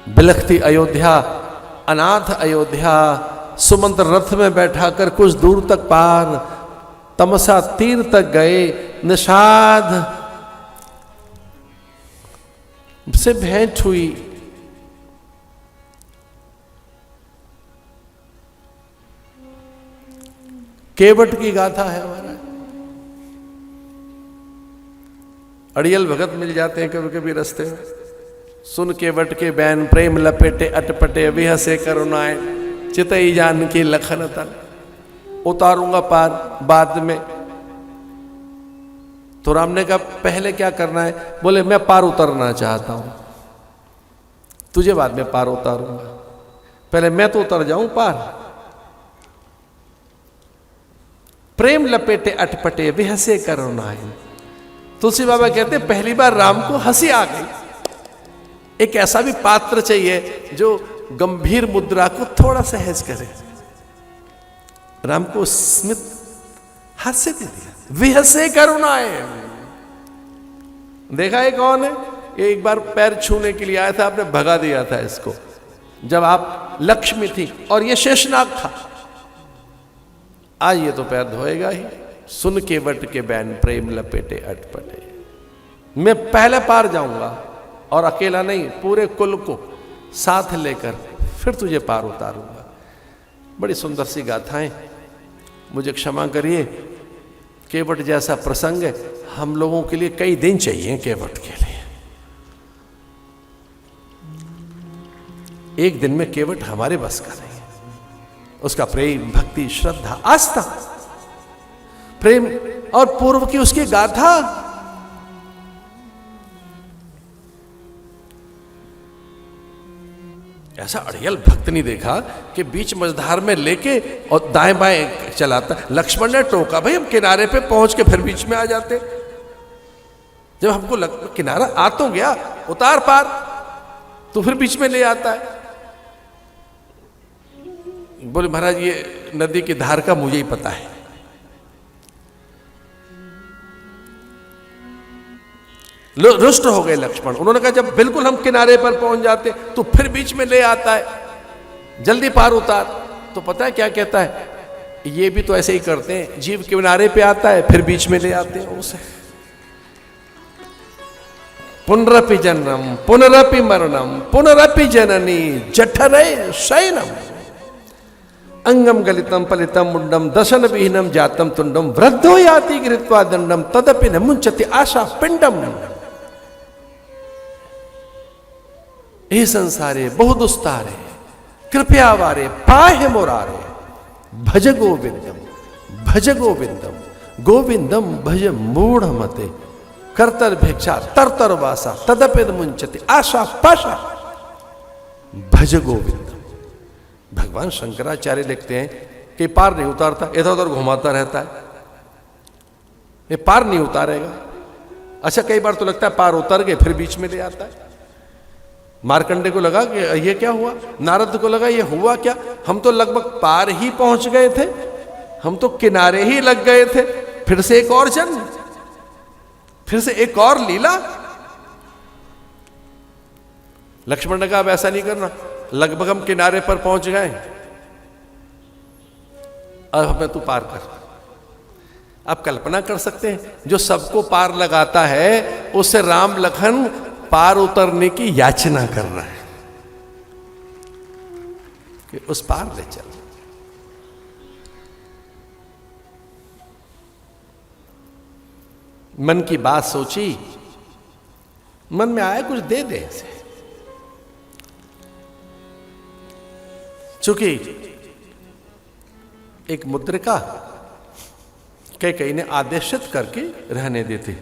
बिलखती अयोध्या, अनाथ अयोध्या, सुमंत रथ में बैठा कर कुछ दूर तक पार, तमसा तीर तक गए, निषाद से भेंट हुई। केवट की गाथा है हमारा। अड़ियल भगत मिल जाते हैं कभी कभी रास्ते में। सुन केवट के बैन प्रेम लपेटे अटपटे, विहसे करुणाए चितई जान की लखन तन। उतारूंगा पार बाद में। तो राम ने कहा पहले क्या करना है? बोले मैं पार उतरना चाहता हूं, तुझे बाद में पार उतारूंगा, पहले मैं तो उतर जाऊं पार। प्रेम लपेटे अटपटे विहसे करुणाए। तुलसी बाबा कहते पहली बार राम को हंसी आ गई। एक ऐसा भी पात्र चाहिए जो गंभीर मुद्रा को थोड़ा सहज करे। राम को स्मित हास्य दे दिया, विहसे करुणाए। देखा है कौन है? एक बार पैर छूने के लिए आया था, आपने भगा दिया था इसको जब आप लक्ष्मी थी और ये शेषनाग था। आज ये तो पैर धोएगा ही। सुन केवट के बैन प्रेम लपेटे अटपटे। मैं पहले पार जाऊंगा और अकेला नहीं, पूरे कुल को साथ लेकर फिर तुझे पार उतारूंगा। बड़ी सुंदर सी गाथाएं। मुझे क्षमा करिए, केवट जैसा प्रसंग है हम लोगों के लिए कई दिन चाहिए। केवट के लिए एक दिन में केवट हमारे बस का नहीं है। उसका प्रेम, भक्ति, श्रद्धा, आस्था, प्रेम और पूर्व की उसकी गाथा। ऐसा अड़ियल भक्त नहीं देखा कि बीच मझधार में लेके और दाएं बाएं चलाता। लक्ष्मण ने टोका, भाई हम किनारे पे पहुंच के फिर बीच में आ जाते। जब हमको किनारा आ तो गया, उतार पार, तो फिर बीच में ले आता है। बोले महाराज ये नदी की धार का मुझे ही पता है। रुष्ट हो गए लक्ष्मण। उन्होंने कहा जब बिल्कुल हम किनारे पर पहुंच जाते तो फिर बीच में ले आता है, जल्दी पार उतार। तो पता है क्या कहता है? ये भी तो ऐसे ही करते हैं, जीव किनारे पे आता है फिर बीच में ले आते हैं उसे। पुनरपि जन्म पुनरपि मरणम पुनरपि जननी जठरे शयनम अंगम गलितम पलितम मुंडम दशन विहीनम जातम तुंडम वृद्धो याति गृहीत्वा दंडम तदपि न मुंचति आशा पिंडम। हे संसारे बहु दुस्तारे कृपया वारे पाहे मुरारे भज गोविंदम भज गोविंदम गोविंदम भज मूढ़ मते करतर भिक्षा तरतर वासा तदपि न मुंचति आशा पाशा भज गोविंदम। भगवान शंकराचार्य लिखते हैं कि पार नहीं उतारता, इधर उधर घुमाता रहता है, ये पार नहीं उतारेगा। अच्छा कई बार तो लगता है पार उतर गए फिर बीच में ले आता है। मार्कंडे को लगा कि ये क्या हुआ, नारद को लगा ये हुआ क्या, हम तो लगभग पार ही पहुंच गए थे, हम तो किनारे ही लग गए थे, फिर से एक और जन्म, फिर से एक और लीला। लक्ष्मण ने कहा अब ऐसा नहीं करना, लगभग हम किनारे पर पहुंच गए, अब हमें तू पार कर। आप कल्पना कर सकते हैं जो सबको पार लगाता है उससे राम लखन पार उतरने की याचना कर रहा है कि उस पार ले चल। मन की बात सोची, मन में आया कुछ दे दे इसे। चूंकि एक मुद्रिका कई ने आदेशित करके रहने देते,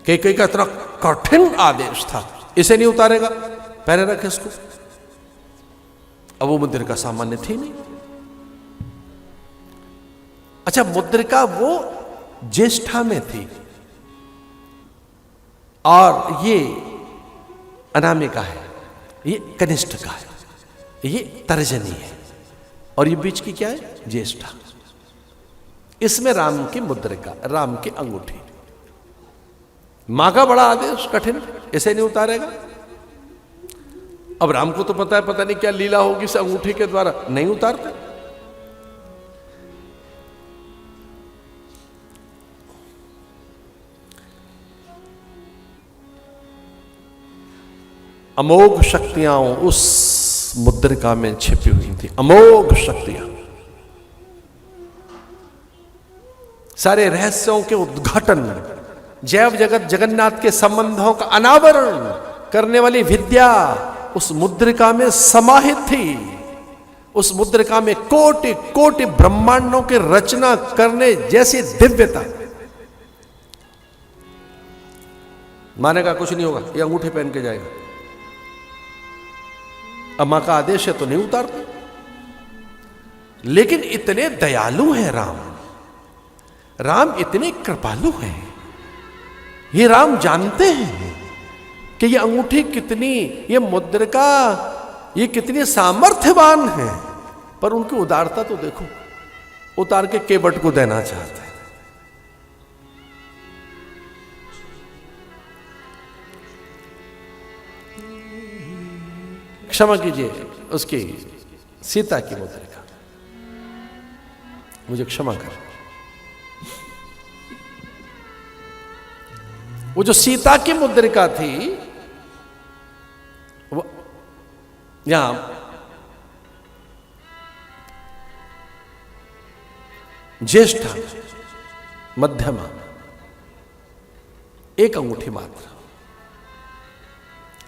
कई का इतना कठिन आदेश था इसे नहीं उतारेगा, पहले रख इसको। अब वो मुद्रिका सामान्य थी नहीं। अच्छा मुद्रिका वो ज्येष्ठा में थी और ये अनामिका है, ये कनिष्ठ का है, ये तर्जनी है और ये बीच की क्या है? ज्येष्ठा। इसमें राम की मुद्रिका, राम की अंगूठी। मां का बड़ा आदेश कठिन, इसे नहीं उतारेगा। अब राम को तो पता है, पता नहीं क्या लीला होगी इस अंगूठे के द्वारा, नहीं उतारते। अमोघ शक्तियां उस मुद्रिका में छिपी हुई थी, अमोघ शक्तियां, सारे रहस्यों के उद्घाटन, जैव जगत जगन्नाथ के संबंधों का अनावरण करने वाली विद्या उस मुद्रिका में समाहित थी। उस मुद्रिका में कोटि कोटि ब्रह्मांडों की रचना करने जैसी दिव्यता। माने का कुछ नहीं होगा, ये अंगूठे पहन के जाएगा, अब मां का आदेश है तो नहीं उतारते। लेकिन इतने दयालु हैं राम, राम इतने कृपालु हैं, ये राम जानते हैं कि ये अंगूठी कितनी, ये मुद्रिका, ये कितनी सामर्थ्यवान है, पर उनकी उदारता तो देखो, उतार के केवट को देना चाहते हैं। क्षमा कीजिए, उसकी सीता की मुद्रिका, मुझे क्षमा कर। वो जो सीता की मुद्रिका थी, वो यहां ज्येष्ठा, मध्यमा, एक अंगूठी मात्र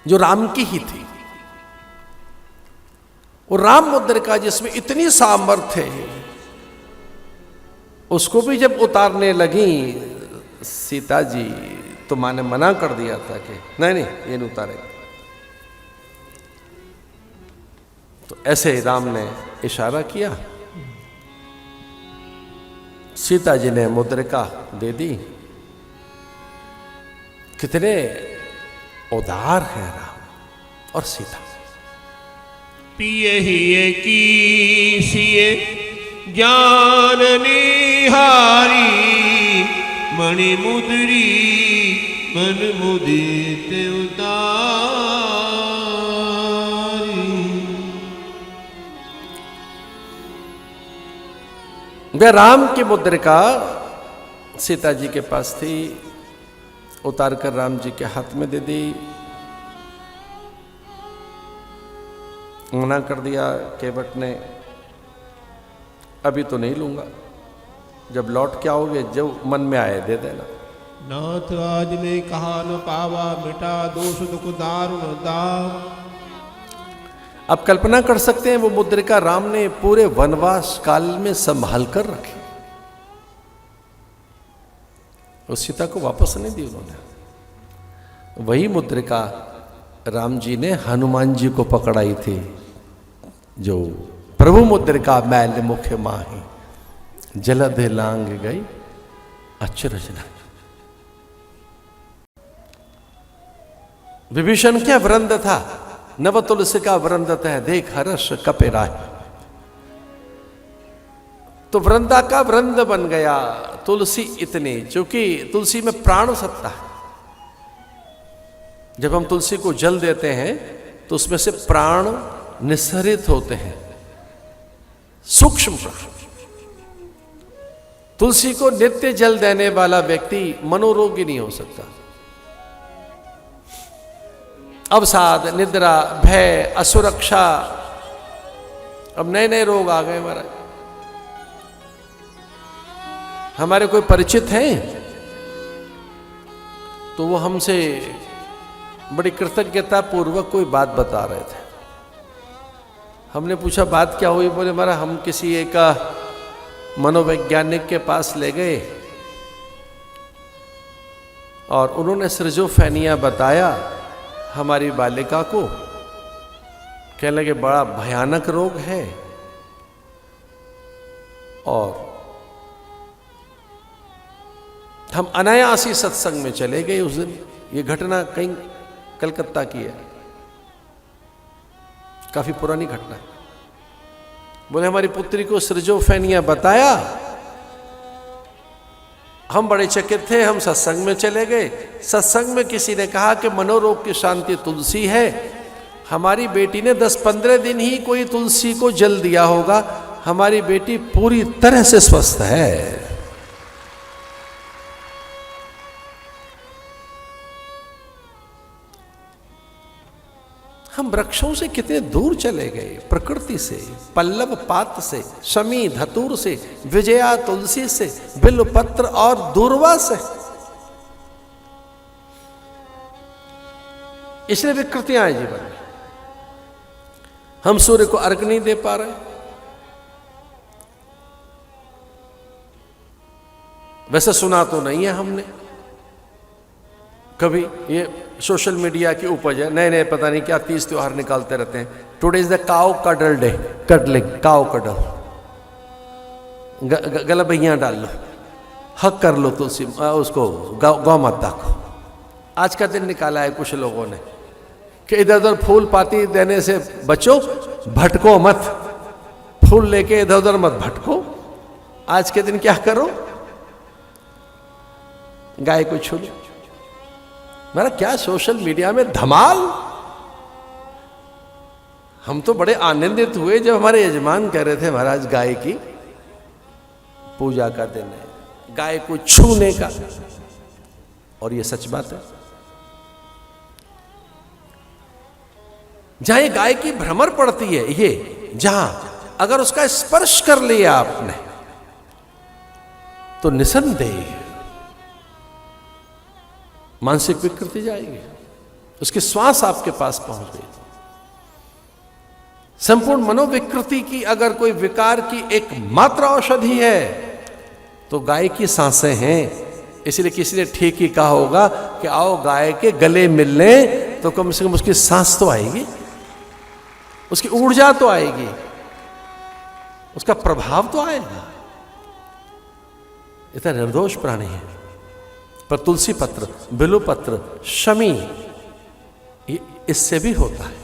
जो राम की ही थी, वो राम मुद्रिका जिसमें इतनी सामर्थ्य है, उसको भी जब उतारने लगी सीता जी तो मां ने मना कर दिया था कि नहीं नहीं ये नहीं उतारेगा। तो ऐसे राम ने इशारा किया, सीता जी ने मुद्रिका दे दी। कितने उदार हैं राम और सीता। पिए ही की सिए ज्ञान निहारी, मणि मुद्री मन मुदित उतारी। वह राम की मुद्रिका सीता जी के पास थी, उतार कर राम जी के हाथ में दे दी। मना कर दिया केवट ने, अभी तो नहीं लूंगा, जब लौट के आओगे जो मन में आए दे देना। नाथ आज में कहा न पावा, मिटा दोष दुख दारुण दाम। अब कल्पना कर सकते हैं वो मुद्रिका राम ने पूरे वनवास काल में संभाल कर रखी, उस सीता को वापस नहीं दी उन्होंने। वही मुद्रिका राम जी ने हनुमान जी को पकड़ाई थी, जो प्रभु मुद्रिका मैल मुख माही, जलध लांग गई अचरज नहीं। विभीषण क्या वृंद था, नव तुलसी का वृंद है, देख हर्ष कपे राय। तो वृंदा का वृंद बन गया तुलसी इतनी, क्योंकि तुलसी में प्राण सत्ता है। जब हम तुलसी को जल देते हैं तो उसमें से प्राण निस्सरित होते हैं, सूक्ष्म प्राण। तुलसी को नित्य जल देने वाला व्यक्ति मनोरोगी नहीं हो सकता। अवसाद, निद्रा, भय, असुरक्षा, अब नए नए रोग आ गए महाराज। हमारे कोई परिचित हैं तो वो हमसे बड़ी कृतज्ञता पूर्वक कोई बात बता रहे थे। हमने पूछा बात क्या हुई, बोले हमारा हम किसी एक मनोवैज्ञानिक के पास ले गए और उन्होंने सिरजोफेनिया बताया हमारी बालिका को। कहने लगे बड़ा भयानक रोग है, और हम अनायासी सत्संग में चले गए उस दिन। ये घटना कहीं कलकत्ता की है, काफी पुरानी घटना है। बोले हमारी पुत्री को सिरजोफेनिया बताया, हम बड़े चकित थे, हम सत्संग में चले गए। सत्संग में किसी ने कहा कि मनोरोग की शांति तुलसी है। हमारी बेटी ने 10-15 दिन ही कोई तुलसी को जल दिया होगा, हमारी बेटी पूरी तरह से स्वस्थ है। हम वृक्षों से कितने दूर चले गए, प्रकृति से, पल्लव पात से, शमी धतूर से, विजया तुलसी से, बिल्वपत्र और दूर्वा से। इसलिए विकृतियां हैं जीवन में। हम सूर्य को अर्घ नहीं दे पा रहे। वैसे सुना तो नहीं है हमने कभी, ये सोशल मीडिया की उपज है, नए नए पता नहीं क्या 30 त्योहार निकालते रहते हैं। Today is the cow cuddle day, cuddling, cow cuddle, गला भैया डाल लो, हक कर लो तुलसी उसको, गौ माता को। आज का दिन निकाला है कुछ लोगों ने कि इधर उधर फूल पाती देने से बचो, भटको मत, फूल लेके इधर उधर मत भटको। आज के दिन क्या करो, गाय को छू लो। मेरा क्या सोशल मीडिया में धमाल। हम तो बड़े आनंदित हुए जब हमारे यजमान कह रहे थे महाराज गाय की पूजा का दिन है, गाय को छूने का। और ये सच बात है। जहां ये गाय की भ्रमर पड़ती है, ये जहां अगर उसका स्पर्श कर लिया आपने तो निसंदेह मानसिक विकृति जाएगी, उसकी श्वास आपके पास पहुंच गई। संपूर्ण मनोविकृति की अगर कोई विकार की एक मात्र औषधि है तो गाय की सांसें हैं। इसलिए किसी ने ठीक ही कहा होगा कि आओ गाय के गले मिलने, तो कम से कम उसकी सांस तो आएगी, उसकी ऊर्जा तो आएगी, उसका प्रभाव तो आएगा। इतना निर्दोष प्राणी है। पर तुलसी पत्र, बिल्व पत्र, शमी, इससे भी होता है।